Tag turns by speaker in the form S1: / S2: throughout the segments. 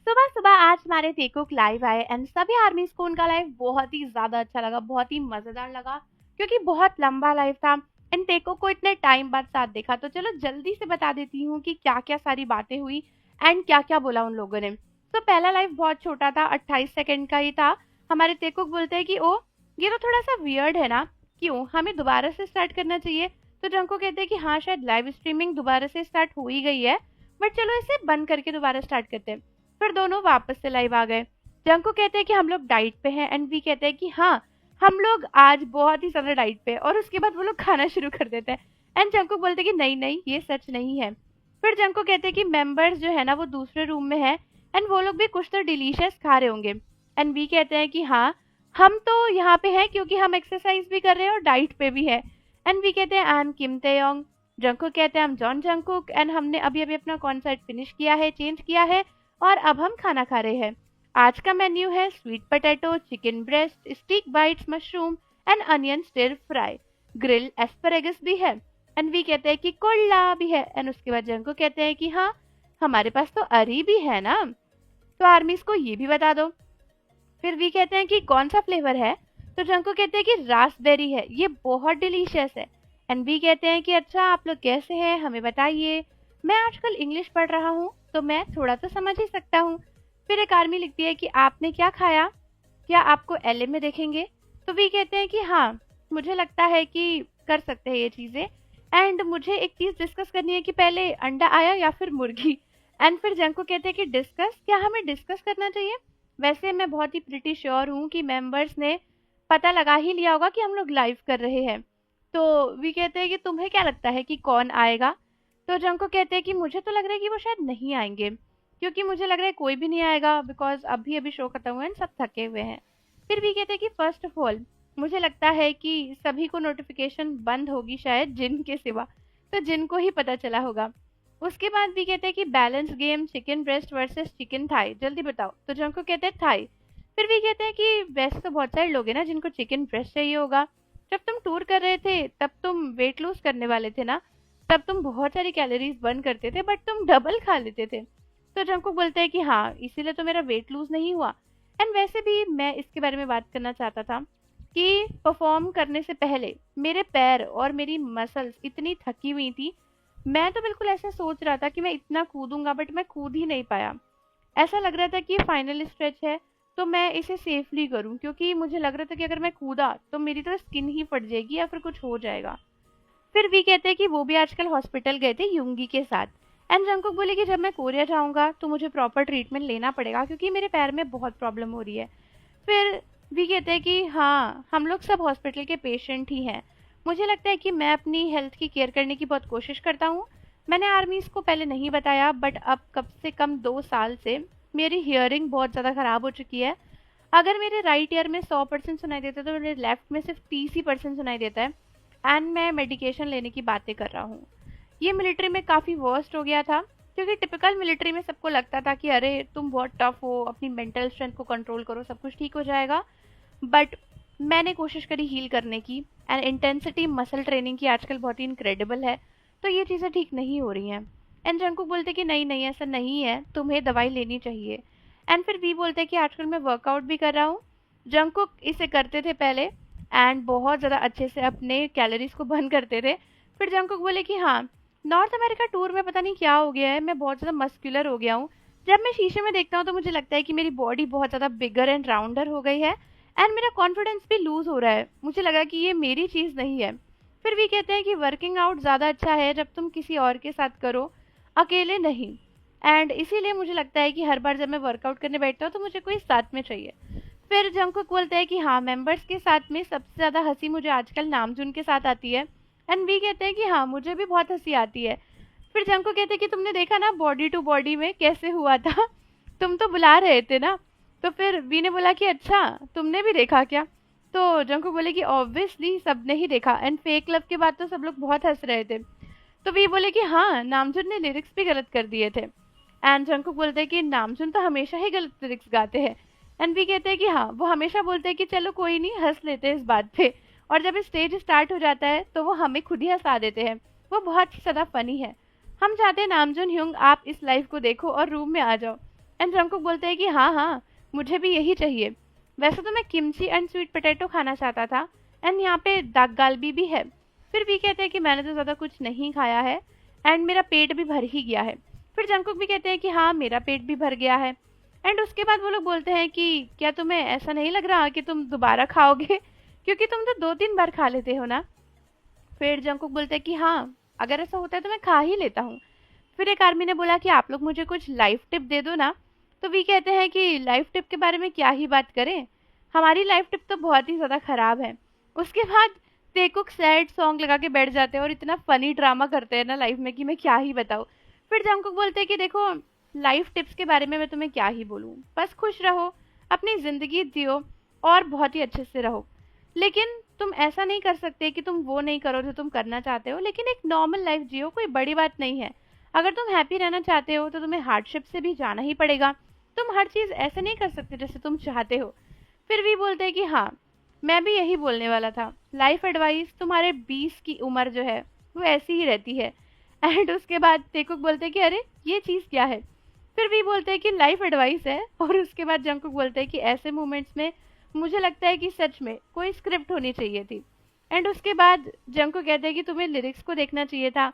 S1: सुबह सुबह आज हमारे टेकुक लाइव आए एंड सभी आर्मीज को उनका लाइव बहुत ही ज्यादा अच्छा लगा, बहुत ही मजेदार लगा क्योंकि बहुत लंबा लाइव था एंड टेकुक को इतने टाइम बाद साथ देखा। तो चलो जल्दी से बता देती हूँ कि क्या क्या सारी बातें हुई एंड क्या क्या बोला उन लोगों ने। तो पहला लाइव बहुत छोटा था, 28 सेकंड का ही था। हमारे टेकुक बोलते हैं कि ओ ये तो थोड़ा सा वियर्ड है ना, क्यों हमें दोबारा से स्टार्ट करना चाहिए। तो जंको कहते हैं कि हाँ शायद लाइव स्ट्रीमिंग दोबारा से स्टार्ट हो ही गई है, बट चलो इसे बंद करके दोबारा स्टार्ट करते हैं। फिर दोनों वापस से लाइव आ गए। जंको कहते हैं कि हम लोग डाइट पे हैं एंड वी कहते हैं कि हाँ हम लोग आज बहुत ही ज्यादा डाइट पे, और उसके बाद वो लोग खाना शुरू कर देते हैं। एंड जंको बोलते हैं कि नहीं नहीं ये सच नहीं है। फिर जंको कहते हैं कि मेंबर्स जो है ना वो दूसरे रूम में है एंड वो लोग भी कुछ तो डिलीशियस खा रहे होंगे। एंड वी कहते हैं कि हाँ हम तो यहाँ पे हैं क्योंकि हम एक्सरसाइज भी कर रहे हैं और डाइट पे भी है। एंड वी कहते हैं आई एम किम तेयोंग। जंको कहते हैं हम जॉन जंकुक एंड हमने अभी अभी अपना कॉन्सर्ट फिनिश किया है, चेंज किया है और अब हम खाना खा रहे हैं। आज का मेन्यू है sweet potato, chicken breast, steak bites, mushroom and onion stir fry, grill asparagus भी है। एंड वी कहते हैं कि कोल्ला भी है। एंड उसके बाद जंको कहते हैं कि हाँ हमारे पास तो अरी भी है ना, तो आर्मीज को ये भी बता दो। फिर वी कहते हैं कि कौन सा फ्लेवर है। तो जंको कहते हैं कि रास्पबेरी है, ये बहुत डिलीशियस है। एंड वी कहते हैं कि अच्छा आप लोग कैसे हैं हमें बताइए, मैं आजकल इंग्लिश पढ़ रहा हूँ तो मैं थोड़ा तो समझ ही सकता हूँ। फिर एक आर्मी लिखती है कि आपने क्या खाया, क्या आपको एलए में देखेंगे। तो वी कहते हैं कि हाँ मुझे लगता है कि कर सकते हैं ये चीजें, एंड मुझे एक चीज डिस्कस करनी है कि पहले अंडा आया या फिर मुर्गी। एंड फिर जंको कहते हैं कि डिस्कस, क्या हमें डिस्कस करना चाहिए। वैसे मैं बहुत ही प्रिटी श्योर हूँ कि मेंबर्स ने पता लगा ही लिया होगा कि हम लोग लाइव कर रहे हैं। तो वी कहते हैं कि तुम्हें क्या लगता है कि कौन आएगा। तो जंको कहते हैं कि मुझे तो लग रहा है कि वो शायद नहीं आएंगे, क्योंकि मुझे लग रहा है कोई भी नहीं आएगा बिकॉज अभी अभी शो खत्म हुआ है सब थके हुए हैं। फिर भी कहते हैं कि फर्स्ट ऑफ ऑल मुझे लगता है कि सभी को नोटिफिकेशन बंद होगी शायद जिन के सिवा, तो जिन को ही पता चला होगा। उसके बाद भी कहते हैं कि balance game, chicken breast versus chicken thigh, जल्दी बताओ। तो जिनको कहते हैं थाई। फिर भी कहते हैं कि वैसे तो बहुत सारे लोग हैं ना जिनको चिकन ब्रेस्ट चाहिए होगा। जब तुम टूर कर रहे थे तब तुम वेट लूज करने वाले थे ना, तब तुम बहुत सारी कैलोरीज बर्न करते थे बट तुम डबल खा लेते थे। तो जंको बोलते हैं कि हाँ इसीलिए तो मेरा वेट लूज नहीं हुआ। एंड वैसे भी मैं इसके बारे में बात करना चाहता था कि परफॉर्म करने से पहले मेरे पैर और मेरी मसल्स इतनी थकी हुई थी, मैं तो बिल्कुल ऐसा सोच रहा था कि मैं इतना कूदूंगा बट मैं कूद ही नहीं पाया। ऐसा लग रहा था कि ये फाइनल स्ट्रेच है तो मैं इसे सेफली करूं, क्योंकि मुझे लग रहा था कि अगर मैं कूदा तो मेरी तो स्किन ही फट जाएगी या फिर कुछ हो जाएगा। फिर भी कहते हैं कि वो भी आजकल हॉस्पिटल गए थे युंगी के साथ। एंड जंकुक बोले कि जब मैं कोरिया जाऊंगा तो मुझे प्रॉपर ट्रीटमेंट लेना पड़ेगा क्योंकि मेरे पैर में बहुत प्रॉब्लम हो रही है। फिर भी कहते हैं कि हाँ हम लोग सब हॉस्पिटल के पेशेंट ही हैं। मुझे लगता है कि मैं अपनी हेल्थ की केयर करने की बहुत कोशिश करता हूँ। मैंने आर्मीज को पहले नहीं बताया बट अब कम से कम 2 साल से मेरी हियरिंग बहुत ज़्यादा ख़राब हो चुकी है। अगर मेरे राइट ईयर में 100% सुनाई देता है तो मेरे लेफ्ट में सिर्फ 30% सुनाई देता है। एंड मैं मेडिकेशन लेने की बातें कर रहा हूँ। ये मिलिट्री में काफ़ी वर्स्ट हो गया था, क्योंकि टिपिकल मिलिट्री में सबको लगता था कि अरे तुम बहुत टफ हो, अपनी मेंटल स्ट्रेंथ को कंट्रोल करो, सब कुछ ठीक हो जाएगा। बट मैंने कोशिश करी हील करने की एंड इंटेंसिटी मसल ट्रेनिंग की आजकल बहुत ही इनक्रेडिबल है, तो ये चीज़ें ठीक नहीं हो रही हैं। एंड जंकुक बोलते कि नहीं नहीं ऐसा नहीं है, तुम्हें दवाई लेनी चाहिए। एंड फिर वी बोलते कि आजकल मैं वर्कआउट भी कर रहा हूँ। जंकुक इसे करते थे पहले एंड बहुत ज़्यादा अच्छे से अपने कैलोरीज को बर्न करते थे। फिर जंकुक बोले कि हाँ नॉर्थ अमेरिका टूर में पता नहीं क्या हो गया है, मैं बहुत ज़्यादा मस्कुलर हो गया हूँ। जब मैं शीशे में देखता हूँ तो मुझे लगता है कि मेरी बॉडी बहुत ज़्यादा बिगर एंड राउंडर हो गई है एंड मेरा कॉन्फिडेंस भी लूज हो रहा है। मुझे लगा कि ये मेरी चीज़ नहीं है। फिर भी कहते हैं कि वर्किंग आउट ज़्यादा अच्छा है जब तुम किसी और के साथ करो, अकेले नहीं। एंड इसीलिए मुझे लगता है कि हर बार जब मैं वर्कआउट करने बैठता हूँ तो मुझे कोई साथ में चाहिए। फिर जंकुक बोलते हैं कि हाँ मेंबर्स के साथ में सबसे ज़्यादा हंसी मुझे आजकल नामजुन के साथ आती है। एंड वी कहते हैं कि हाँ मुझे भी बहुत हंसी आती है। फिर जंकुक कहते हैं कि तुमने देखा ना बॉडी टू बॉडी में कैसे हुआ था, तुम तो बुला रहे थे ना। तो फिर वी ने बोला कि अच्छा तुमने भी देखा क्या। तो जंकुक बोले कि ऑब्वियसली सबने ही देखा, एंड फेक लव के बाद तो सब लोग बहुत हंस रहे थे। तो वी बोले कि हाँ नामजुन ने लिरिक्स भी गलत कर दिए थे। एंड जंकुक बोलते हैं कि नामजुन तो हमेशा ही गलत लिरिक्स गाते हैं। एंड वी कहते हैं कि हाँ वो हमेशा बोलते हैं कि चलो कोई नहीं, हंस लेते हैं इस बात पे। और जब स्टेज स्टार्ट हो जाता है तो वो हमें खुद ही हंसा देते हैं। वो बहुत ही ज़्यादा फनी है। हम चाहते हैं नामजुन ह्योंग आप इस लाइव को देखो और रूम में आ जाओ। एंड जंगकुक बोलते हैं कि हाँ हाँ, मुझे भी यही चाहिए। वैसे तो मैं किमची एंड स्वीट पोटैटो खाना चाहता था, एंड यहाँ पे dak galbi भी है। फिर भी कहते हैं कि मैंने तो ज़्यादा कुछ नहीं खाया है एंड मेरा पेट भी भर ही गया है। फिर जंगकुक भी कहते हैं कि हाँ, मेरा पेट भी भर गया है। एंड उसके बाद वो लोग बोलते हैं कि क्या तुम्हें ऐसा नहीं लग रहा कि तुम दोबारा खाओगे, क्योंकि तुम तो 2-3 बार खा लेते हो ना। फिर जंगकुक बोलते हैं कि हाँ, अगर ऐसा होता है तो मैं खा ही लेता हूँ। फिर एक आर्मी ने बोला कि आप लोग मुझे कुछ लाइफ टिप दे दो ना। तो वी कहते हैं कि लाइफ टिप के बारे में क्या ही बात करें, हमारी लाइफ टिप तो बहुत ही ज़्यादा ख़राब है। उसके बाद तेकुक सैड सॉन्ग लगा के बैठ जाते हैं और इतना फनी ड्रामा करते हैं ना लाइफ में कि मैं क्या ही बताऊँ। फिर जंगकुक बोलते हैं कि देखो, लाइफ टिप्स के बारे में मैं तुम्हें क्या ही बोलूँ, बस खुश रहो, अपनी ज़िंदगी जियो और बहुत ही अच्छे से रहो। लेकिन तुम ऐसा नहीं कर सकते कि तुम वो नहीं करो जो तुम करना चाहते हो, लेकिन एक नॉर्मल लाइफ जियो, कोई बड़ी बात नहीं है। अगर तुम हैप्पी रहना चाहते हो तो तुम्हें हार्डशिप से भी जाना ही पड़ेगा। तुम हर चीज़ ऐसे नहीं कर सकते जैसे तुम चाहते हो। फिर भी बोलते हैं कि हाँ, मैं भी यही बोलने वाला था, लाइफ एडवाइस तुम्हारे 20 की उम्र जो है वो ऐसी ही रहती है। एंड उसके बाद तेकुक बोलते हैं कि अरे ये चीज़ क्या है। फिर भी बोलते हैं कि लाइफ एडवाइस है। और उसके बाद जंकुक बोलते हैं कि ऐसे मोमेंट्स में मुझे लगता है कि सच में कोई स्क्रिप्ट होनी चाहिए थी। एंड उसके बाद जंकुक कहते हैं कि तुम्हें लिरिक्स को देखना चाहिए था,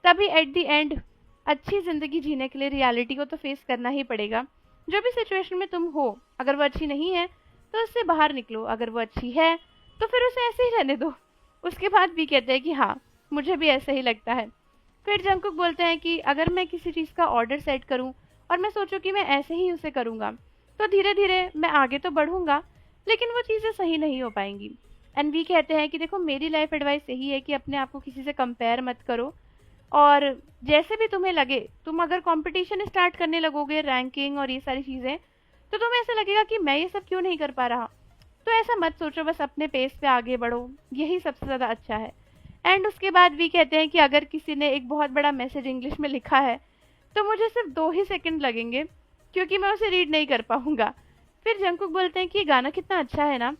S1: तभी एट द एंड अच्छी ज़िंदगी जीने के लिए रियलिटी को तो फेस करना ही पड़ेगा। जो भी सिचुएशन में तुम हो, अगर वो अच्छी नहीं है तो उससे बाहर निकलो, अगर वो अच्छी है तो फिर उसे ऐसे ही रहने दो। उसके बाद भी कहते हैं कि हाँ, मुझे भी ऐसे ही लगता है। फिर जंकुक बोलते हैं कि अगर मैं किसी चीज़ का ऑर्डर सेट करूं और मैं सोचूं कि मैं ऐसे ही उसे करूंगा, तो धीरे धीरे मैं आगे तो बढ़ूंगा, लेकिन वो चीज़ें सही नहीं हो पाएंगी। एंड वी कहते हैं कि देखो, मेरी लाइफ एडवाइस यही है कि अपने आप को किसी से कंपेयर मत करो। और जैसे भी तुम्हें लगे, तुम अगर कंपटीशन स्टार्ट करने लगोगे, रैंकिंग और ये सारी चीज़ें, तो तुम्हें ऐसा लगेगा कि मैं ये सब क्यों नहीं कर पा रहा। तो ऐसा मत सोचो, बस अपने पेस पे आगे बढ़ो, यही सबसे ज़्यादा अच्छा है। एंड उसके बाद भी कहते हैं कि अगर किसी ने एक बहुत बड़ा मैसेज इंग्लिश में लिखा है तो मुझे सिर्फ 2 ही सेकंड लगेंगे, क्योंकि मैं उसे रीड नहीं कर पाऊंगा। फिर जंकुक बोलते हैं कि ये गाना कितना अच्छा है ना,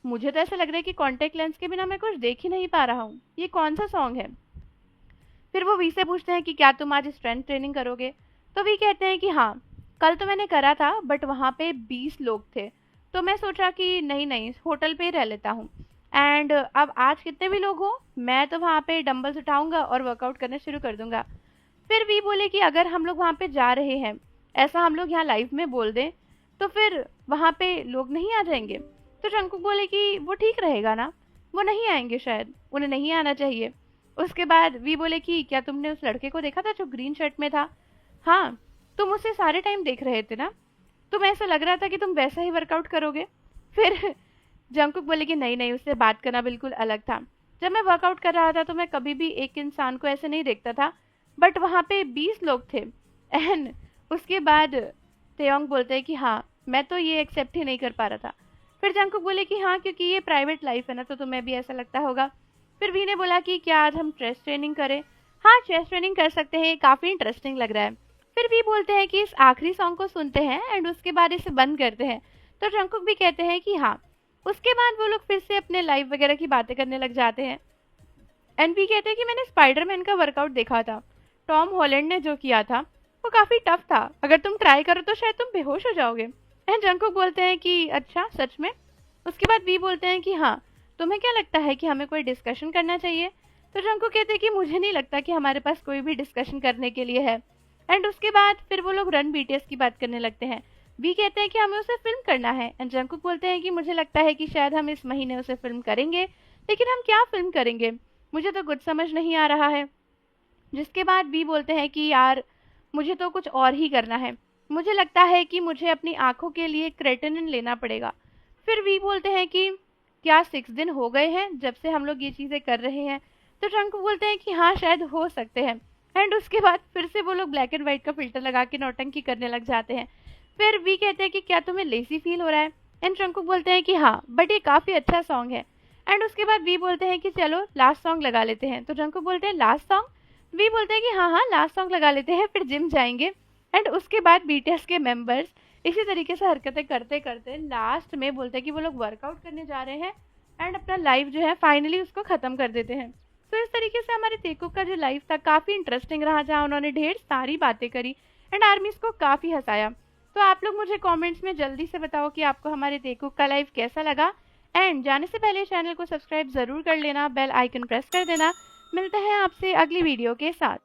S1: मुझे तो ऐसा लग रहा है कि कॉन्टेक्ट लेंस के बिना मैं कुछ देख ही नहीं पा रहा हूँ, ये कौन सा सॉन्ग है। फिर वो वी से पूछते हैं कि क्या तुम आज स्ट्रेंथ ट्रेनिंग करोगे। तो वी कहते हैं कि हाँ, कल तो मैंने करा था, बट वहाँ पे 20 लोग थे, तो मैं सोचा कि नहीं नहीं, होटल पे ही रह लेता हूँ। एंड अब आज कितने भी लोग हो, मैं तो वहाँ पे डंबल्स उठाऊंगा और वर्कआउट करना शुरू कर दूंगा। फिर वी बोले कि अगर हम लोग वहाँ पे जा रहे हैं, ऐसा हम लोग यहाँ लाइव में बोल दें, तो फिर वहाँ पे लोग नहीं आ जाएंगे। तो जंकुक बोले कि वो ठीक रहेगा ना, वो नहीं आएंगे, शायद उन्हें नहीं आना चाहिए। उसके बाद वी बोले कि क्या तुमने उस लड़के को देखा था जो ग्रीन शर्ट में था। हाँ, तुम उसे सारे टाइम देख रहे थे ना, तुम्हें ऐसा लग रहा था कि तुम वैसा ही वर्कआउट करोगे। फिर जंकुक बोले कि नहीं नहीं, उससे बात करना बिल्कुल अलग था। जब मैं वर्कआउट कर रहा था तो मैं कभी भी एक इंसान को ऐसे नहीं देखता था, बट वहाँ पे 20 लोग थे। एंड उसके बाद तेयोंग बोलते हैं कि हाँ, मैं तो ये एक्सेप्ट ही नहीं कर पा रहा था। फिर जंकुक बोले कि हाँ, क्योंकि ये प्राइवेट लाइफ है ना, तो तुम्हें भी ऐसा लगता होगा। फिर वी ने बोला कि क्या आज हम चेस्ट ट्रेनिंग करें। हाँ, चेस्ट ट्रेनिंग कर सकते हैं, ये काफ़ी इंटरेस्टिंग लग रहा है। फिर भी बोलते हैं कि इस आखिरी सॉन्ग को सुनते हैं एंड उसके बाद इसे बंद करते हैं। तो जंकुक भी कहते हैं कि हाँ। उसके बाद वो लोग फिर से अपने लाइफ वगैरह की बातें करने लग जाते हैं। एंड भी कहते हैं कि मैंने स्पाइडरमैन का वर्कआउट देखा था, टॉम हॉलैंड ने जो किया था वो काफ़ी टफ था, अगर तुम ट्राई करो तो शायद तुम बेहोश हो जाओगे। एंड जंकुक बोलते हैं कि अच्छा, सच में। उसके बाद वी बोलते हैं कि हाँ, तुम्हें क्या लगता है कि हमें कोई डिस्कशन करना चाहिए। तो जंकुक कहते हैं कि मुझे नहीं लगता कि हमारे पास कोई भी डिस्कशन करने के लिए है। एंड उसके बाद फिर वो लोग रन बीटीएस की बात करने लगते हैं। वी कहते हैं कि हमें उसे फिल्म करना है। एंड जंकुक बोलते हैं कि मुझे लगता है कि शायद हम इस महीने उसे फिल्म करेंगे, लेकिन हम क्या फिल्म करेंगे, मुझे तो कुछ समझ नहीं आ रहा है। जिसके बाद वी बोलते हैं कि यार, मुझे तो कुछ और ही करना है, मुझे लगता है कि मुझे अपनी आंखों के लिए क्रेटेनिन लेना पड़ेगा। फिर वी बोलते हैं कि क्या 6 दिन हो गए हैं जब से हम लोग ये चीज़ें कर रहे हैं। तो टंकू बोलते हैं कि हाँ, शायद हो सकते हैं। एंड उसके बाद फिर से वो लोग ब्लैक एंड व्हाइट का फिल्टर लगा के नौटंकी करने लग जाते हैं। फिर वी कहते हैं कि क्या तुम्हें लेजी फील हो रहा है। एंड टंकू बोलते हैं कि हाँ, बट ये काफ़ी अच्छा सॉन्ग है। एंड उसके बाद वी बोलते हैं कि चलो लास्ट सॉन्ग लगा लेते हैं। तो टंकू बोलते हैं लास्ट सॉन्ग। वी बोलते हैं कि हाँ हाँ, लास्ट सॉन्ग लगा लेते हैं, फिर जिम जाएंगे। एंड उसके बाद बीटीएस के मेंबर्स इसी तरीके से हरकतें करते करते लास्ट में बोलते हैं कि वो लोग वर्कआउट करने जा रहे हैं एंड अपना लाइफ जो है फाइनली उसको ख़त्म कर देते हैं। तो इस तरीके से हमारे तेकुक का जो लाइफ था काफ़ी इंटरेस्टिंग रहा, जहाँ उन्होंने ढेर सारी बातें करी एंड आर्मीज को काफ़ी हंसाया। तो आप लोग मुझे कमेंट्स में जल्दी से बताओ कि आपको हमारे तेकुक का लाइव कैसा लगा। एंड जाने से पहले चैनल को सब्सक्राइब ज़रूर कर लेना, बेल आइकन प्रेस कर देना। मिलते हैं आपसे अगली वीडियो के साथ।